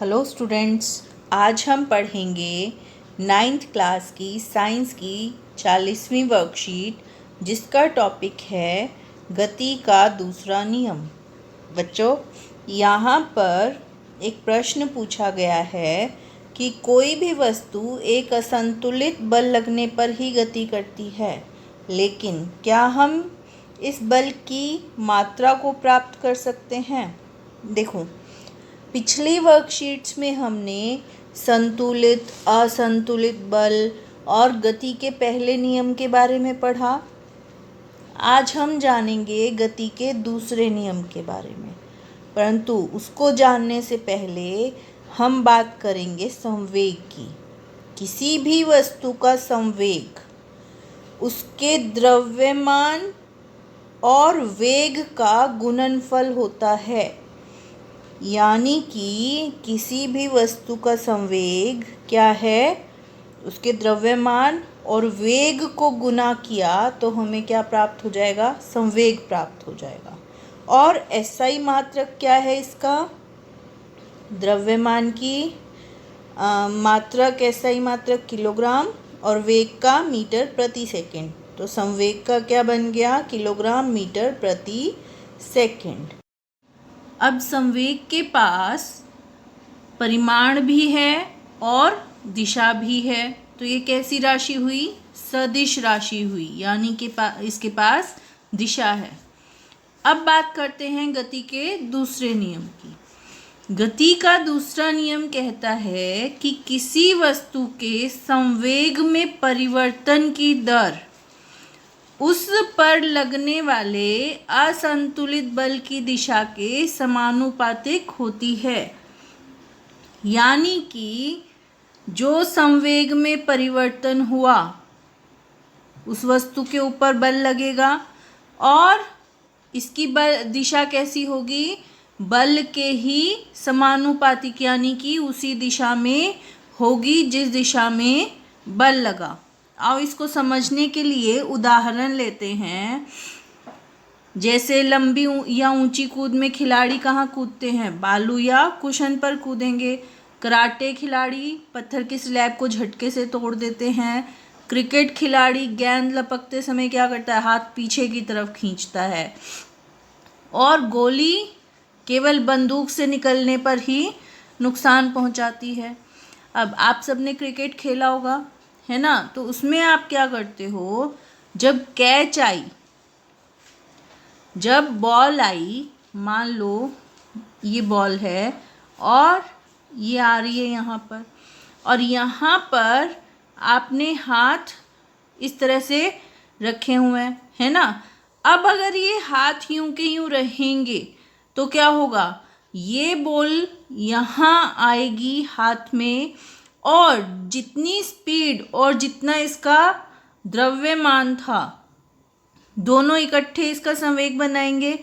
Hello students, आज हम पढ़ेंगे 9th क्लास की साइंस की 40वीं वर्कशीट जिसका टॉपिक है गति का दूसरा नियम। बच्चों, यहाँ पर एक प्रश्न पूछा गया है कि कोई भी वस्तु एक असंतुलित बल लगने पर ही गति करती है, लेकिन क्या हम इस बल की मात्रा को प्राप्त कर सकते हैं? देखो, पिछली वर्कशीट्स में हमने संतुलित, असंतुलित बल और गति के पहले नियम के बारे में पढ़ा। आज हम जानेंगे गति के दूसरे नियम के बारे में, परंतु उसको जानने से पहले हम बात करेंगे संवेग की। किसी भी वस्तु का संवेग उसके द्रव्यमान और वेग का गुणनफल होता है। यानी कि किसी भी वस्तु का संवेग क्या है, उसके द्रव्यमान और वेग को गुना किया तो हमें क्या प्राप्त हो जाएगा? संवेग प्राप्त हो जाएगा। और एसआई मात्रक क्या है इसका? द्रव्यमान की मात्रक एसआई मात्रक किलोग्राम और वेग का मीटर प्रति सेकंड। तो संवेग का क्या बन गया? किलोग्राम मीटर प्रति सेकंड। अब संवेग के पास परिमाण भी है और दिशा भी है, तो ये कैसी राशि हुई? सदिश राशि हुई, यानी कि इसके पास दिशा है। अब बात करते हैं गति के दूसरे नियम की। गति का दूसरा नियम कहता है कि किसी वस्तु के संवेग में परिवर्तन की दर उस पर लगने वाले असंतुलित बल की दिशा के समानुपातिक होती है। यानी कि जो संवेग में परिवर्तन हुआ उस वस्तु के ऊपर बल लगेगा और इसकी दिशा कैसी होगी? बल के ही समानुपातिक, यानी कि उसी दिशा में होगी जिस दिशा में बल लगा। आओ इसको समझने के लिए उदाहरण लेते हैं। जैसे लंबी या ऊंची कूद में खिलाड़ी कहाँ कूदते हैं? बालू या कुशन पर कूदेंगे। कराटे खिलाड़ी पत्थर की स्लैब को झटके से तोड़ देते हैं। क्रिकेट खिलाड़ी गेंद लपकते समय क्या करता है? हाथ पीछे की तरफ खींचता है। और गोली केवल बंदूक से निकलने पर ही नुकसान पहुंचाती है। अब आप सबने क्रिकेट खेला होगा, है ना? तो उसमें आप क्या करते हो? जब कैच आई, जब बॉल आई, मान लो ये बॉल है और ये आ रही है यहाँ पर, और यहाँ पर आपने हाथ इस तरह से रखे हुए हैं, है ना? अब अगर ये हाथ यूं के यूं रहेंगे तो क्या होगा? ये बॉल यहाँ आएगी हाथ में, और जितनी स्पीड और जितना इसका द्रव्यमान था दोनों इकट्ठे इसका संवेग बनाएंगे,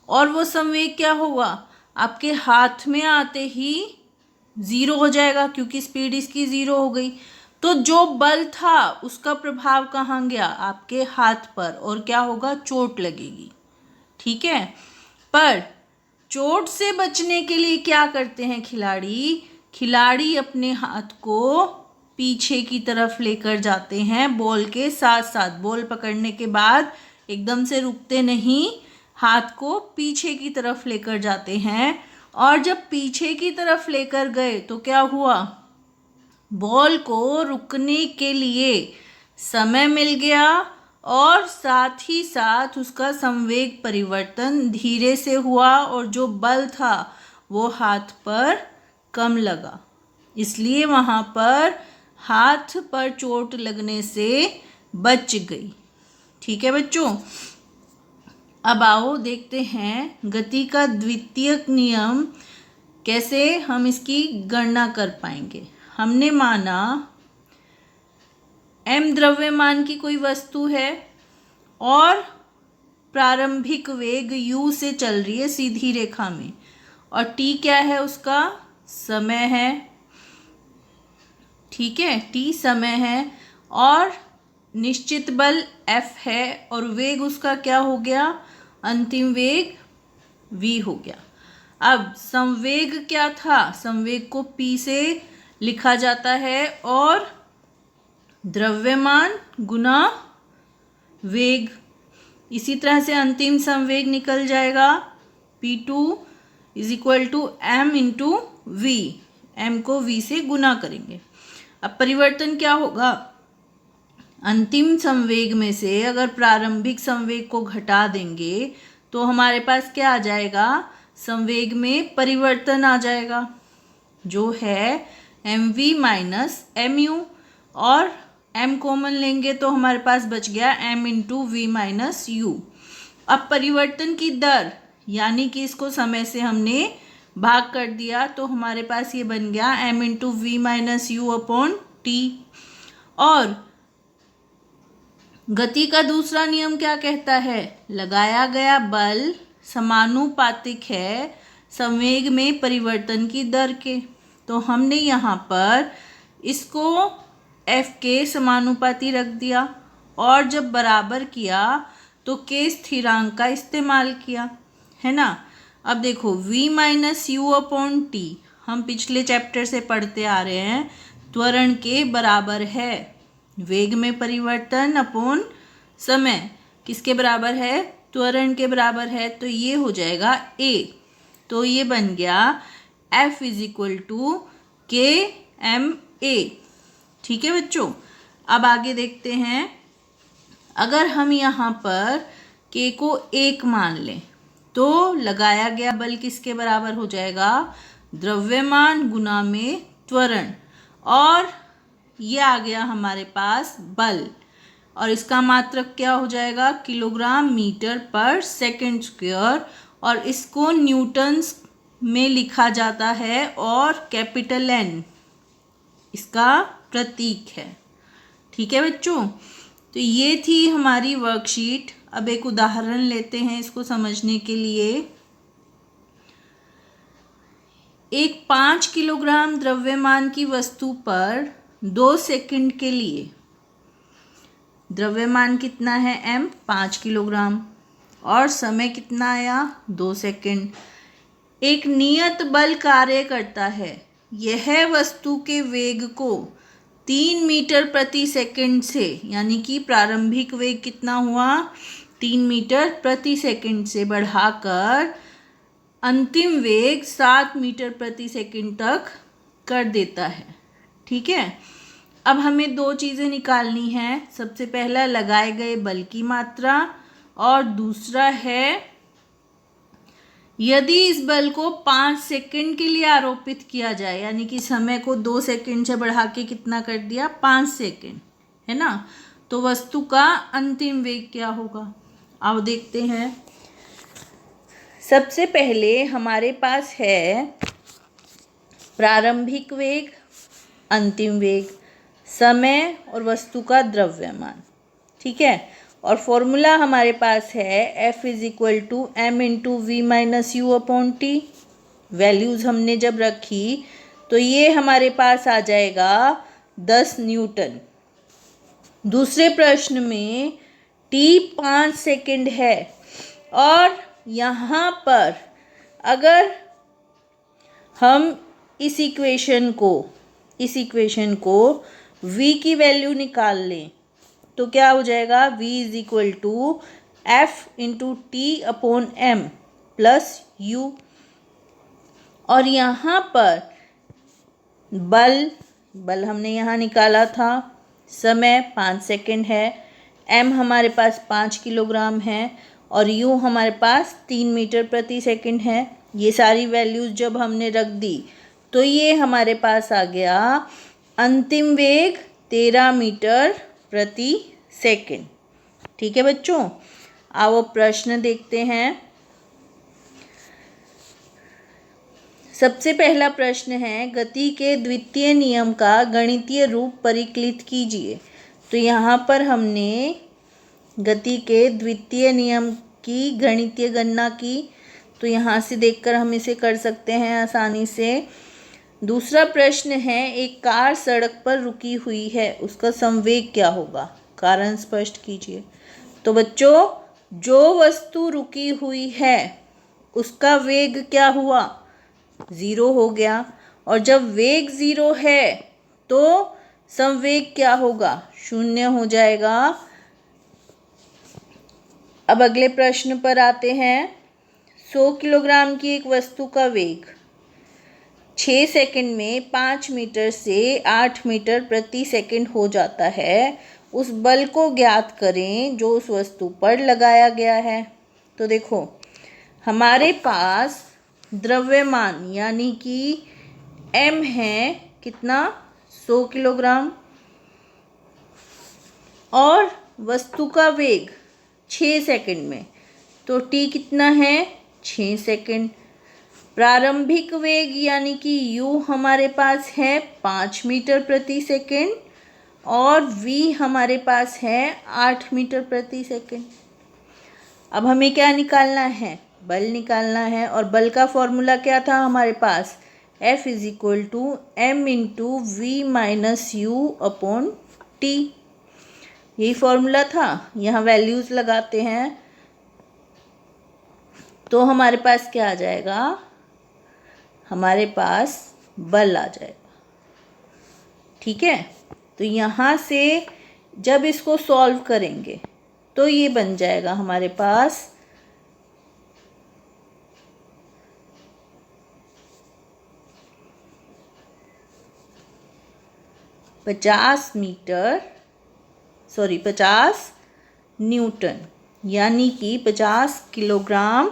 और वो संवेग क्या होगा? आपके हाथ में आते ही ज़ीरो हो जाएगा, क्योंकि स्पीड इसकी ज़ीरो हो गई। तो जो बल था उसका प्रभाव कहाँ गया? आपके हाथ पर, और क्या होगा? चोट लगेगी। ठीक है, पर चोट से बचने के लिए क्या करते हैं खिलाड़ी अपने हाथ को पीछे की तरफ लेकर जाते हैं बॉल के साथ साथ। बॉल पकड़ने के बाद एकदम से रुकते नहीं, हाथ को पीछे की तरफ लेकर जाते हैं। और जब पीछे की तरफ लेकर गए तो क्या हुआ? बॉल को रुकने के लिए समय मिल गया, और साथ ही साथ उसका संवेग परिवर्तन धीरे से हुआ, और जो बल था वो हाथ पर कम लगा, इसलिए वहाँ पर हाथ पर चोट लगने से बच गई। ठीक है बच्चों, अब आओ देखते हैं गति का द्वितीयक नियम कैसे हम इसकी गणना कर पाएंगे। हमने माना m द्रव्यमान की कोई वस्तु है और प्रारंभिक वेग u से चल रही है सीधी रेखा में, और t क्या है? उसका समय है। ठीक है, t समय है, और निश्चित बल F है, और वेग उसका क्या हो गया? अंतिम वेग v हो गया। अब संवेग क्या था, संवेग को p से लिखा जाता है और द्रव्यमान गुना वेग। इसी तरह से अंतिम संवेग निकल जाएगा P2 is equal to m into v, m को v से गुना करेंगे। अब परिवर्तन क्या होगा, अंतिम संवेग में से अगर प्रारंभिक संवेग को घटा देंगे तो हमारे पास क्या आ जाएगा, संवेग में परिवर्तन आ जाएगा जो है mv माइनस mu, और m कॉमन लेंगे तो हमारे पास बच गया m into v minus u. अब परिवर्तन की दर यानी कि इसको समय से हमने भाग कर दिया तो हमारे पास ये बन गया m into v minus u upon t. और गति का दूसरा नियम क्या कहता है, लगाया गया बल समानुपातिक है संवेग में परिवर्तन की दर के। तो हमने यहाँ पर इसको f के समानुपाती रख दिया और जब बराबर किया तो k स्थिरांक का इस्तेमाल किया, है ना। अब देखो v minus u upon T हम पिछले चैप्टर से पढ़ते आ रहे हैं, त्वरण के बराबर है वेग में परिवर्तन अपॉन समय, किसके बराबर है, त्वरण के बराबर है, तो ये हो जाएगा a। तो ये बन गया f इज इक्वल टू के एम ए। ठीक है बच्चों, अब आगे देखते हैं। अगर हम यहाँ पर k को 1 मान लें तो लगाया गया बल किसके बराबर हो जाएगा, द्रव्यमान गुना में त्वरण, और ये आ गया हमारे पास बल, और इसका मात्रक क्या हो जाएगा, किलोग्राम मीटर पर सेकंड स्क्वायर, और इसको न्यूटन्स में लिखा जाता है और कैपिटल N इसका प्रतीक है। ठीक है बच्चों, तो ये थी हमारी वर्कशीट। अब एक उदाहरण लेते हैं इसको समझने के लिए। एक 5 किलोग्राम द्रव्यमान की वस्तु पर 2 सेकंड के लिए, द्रव्यमान कितना है m 5 किलोग्राम और समय कितना आया 2 सेकंड, एक नियत बल कार्य करता है। यह वस्तु के वेग को 3 मीटर प्रति सेकंड से, यानी कि प्रारंभिक वेग कितना हुआ 3 मीटर प्रति सेकंड से बढ़ाकर अंतिम वेग 7 मीटर प्रति सेकंड तक कर देता है। ठीक है, अब हमें 2 चीज़ें निकालनी हैं। सबसे पहला लगाए गए बल की मात्रा, और दूसरा है यदि इस बल को 5 सेकंड के लिए आरोपित किया जाए, यानी कि समय को 2 सेकंड से बढ़ा के कितना कर दिया 5 सेकंड, है ना, तो वस्तु का अंतिम वेग क्या होगा। आओ देखते हैं। सबसे पहले हमारे पास है प्रारंभिक वेग, अंतिम वेग, समय और वस्तु का द्रव्यमान। ठीक है, और फॉर्मूला हमारे पास है F is equal to m into v minus u upon t. Values हमने जब रखी तो ये हमारे पास आ जाएगा 10 न्यूटन। दूसरे प्रश्न में t 5 सेकंड है, और यहाँ पर अगर हम इस इक्वेशन को v की वैल्यू निकाल लें तो क्या हो जाएगा, v is equal to f into t upon m plus u. और यहाँ पर बल हमने यहाँ निकाला था, समय 5 सेकंड है, m हमारे पास 5 किलोग्राम है, और u हमारे पास 3 मीटर प्रति सेकंड है। ये सारी वैल्यूज़ जब हमने रख दी तो ये हमारे पास आ गया अंतिम वेग 13 मीटर प्रति सेकंड। ठीक है बच्चों, आओ प्रश्न देखते हैं। सबसे पहला प्रश्न है, गति के द्वितीय नियम का गणितीय रूप परिकलित कीजिए। तो यहाँ पर हमने गति के द्वितीय नियम की गणितीय गणना की, तो यहाँ से देखकर हम इसे कर सकते हैं आसानी से। दूसरा प्रश्न है, एक कार सड़क पर रुकी हुई है, उसका संवेग क्या होगा, कारण स्पष्ट कीजिए। तो बच्चों, जो वस्तु रुकी हुई है उसका वेग क्या हुआ, 0 हो गया। और जब वेग 0 है तो संवेग क्या होगा, 0 हो जाएगा। अब अगले प्रश्न पर आते हैं। 100 किलोग्राम की एक वस्तु का वेग 6 सेकंड में 5 मीटर से 8 मीटर प्रति सेकंड हो जाता है। उस बल को ज्ञात करें जो उस वस्तु पर लगाया गया है। तो देखो, हमारे पास द्रव्यमान यानी कि m है कितना, 100 किलोग्राम, और वस्तु का वेग 6 सेकंड में, तो t कितना है, 6 सेकंड। प्रारंभिक वेग यानी कि u हमारे पास है 5 मीटर प्रति सेकंड और v हमारे पास है 8 मीटर प्रति सेकंड। अब हमें क्या निकालना है, बल निकालना है। और बल का फॉर्मूला क्या था हमारे पास, F = m × v - u upon t। यही फॉर्मूला था। यहाँ वैल्यूज़ लगाते हैं तो हमारे पास क्या आ जाएगा, हमारे पास बल आ जाएगा। ठीक है, तो यहाँ से जब इसको सॉल्व करेंगे तो ये बन जाएगा हमारे पास 50 न्यूटन यानी कि 50 किलोग्राम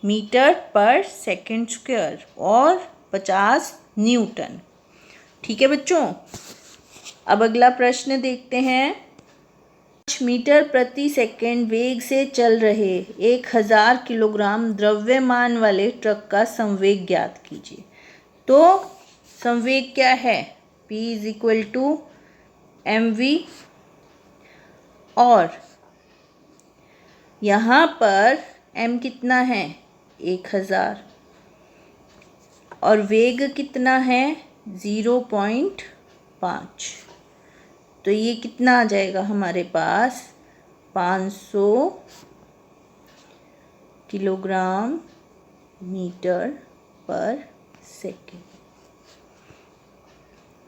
मीटर पर सेकंड स्क्वायर और 50 न्यूटन। ठीक है बच्चों, अब अगला प्रश्न देखते हैं। 5 मीटर प्रति सेकंड वेग से चल रहे 1000 किलोग्राम द्रव्यमान वाले ट्रक का संवेग ज्ञात कीजिए। तो संवेग क्या है, P = mv, और यहाँ पर m कितना है, 1000, और वेग कितना है, 0.5। तो ये कितना आ जाएगा हमारे पास, 500 किलोग्राम मीटर पर सेकेंड।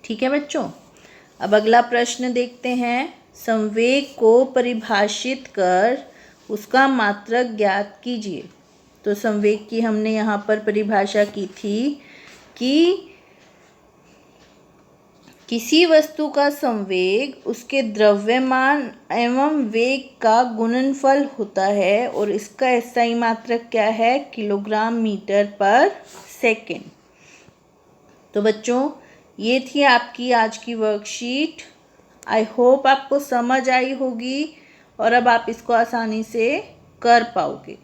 ठीक है बच्चों, अब अगला प्रश्न देखते हैं। संवेग को परिभाषित कर उसका मात्रक ज्ञात कीजिए। तो संवेग की हमने यहाँ पर परिभाषा की थी कि किसी वस्तु का संवेग उसके द्रव्यमान एवं वेग का गुणनफल होता है और इसका SI मात्रक क्या है, किलोग्राम मीटर पर सेकेंड। तो बच्चों, ये थी आपकी आज की वर्कशीट। आई होप आपको समझ आई होगी और अब आप इसको आसानी से कर पाओगे।